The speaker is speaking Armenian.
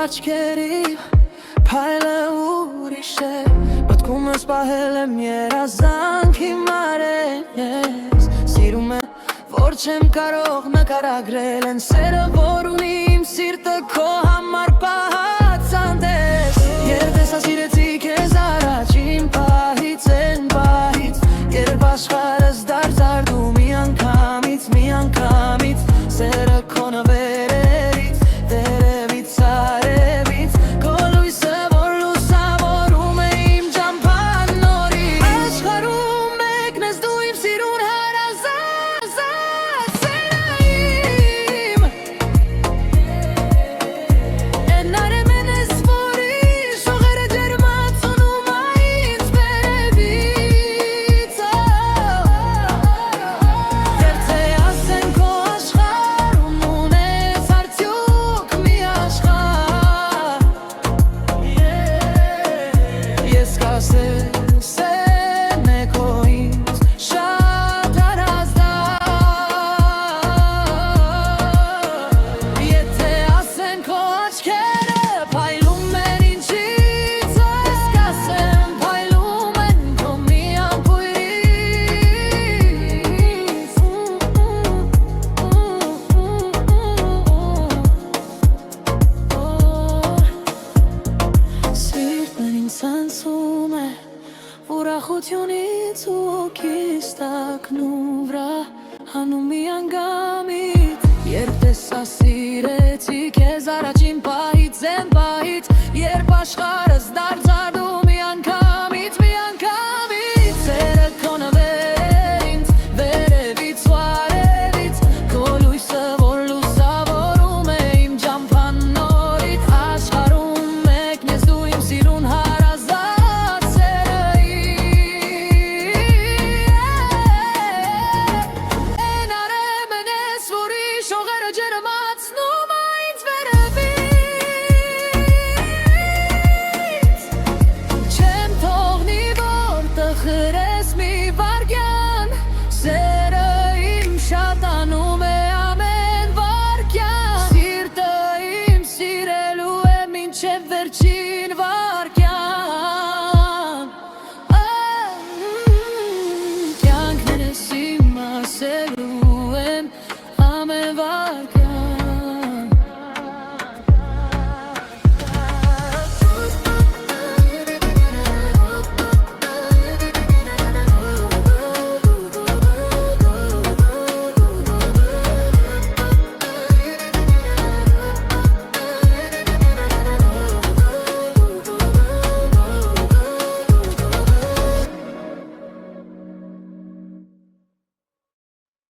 Աչքերի փայլը ուրիշ է, պատկում ես պահել եմ երազանք հիմար ես, սիրում եմ, որ չեմ կարող նկարագրել են սերը, որ ունի իմ սիրտը քո համար պահած անտես, երբ տեսա սիրեցի քեզ առաջին պահից են պահից, երբ աշխարհս դարձար դու միանգամից, սերը քո նվերերից, տերևից արևից, քո լույսը որ լուսավորում է իմ ճամփան նորից, աշխարհում մեկն ես դու իմ սիրուն հարազատ, սերային Են արևեն ես որի շողերը ջերմացնում ա ինձ վերևից Երբ թե ասեն քո աշխարհում ունես արդյոք մի աշխարհ Ես կասես են է քո ինձ շատ հարազատ Եթե ասեն քո աչքերը փայլում են ինչից Ես կասեմ փայլում են քո մի ամպույրից Սիրտն ինձ սանսում է ուրախությունից ու հոգիս տակնում վրա հանում մի անգամից Երբ տեսա սիրեցի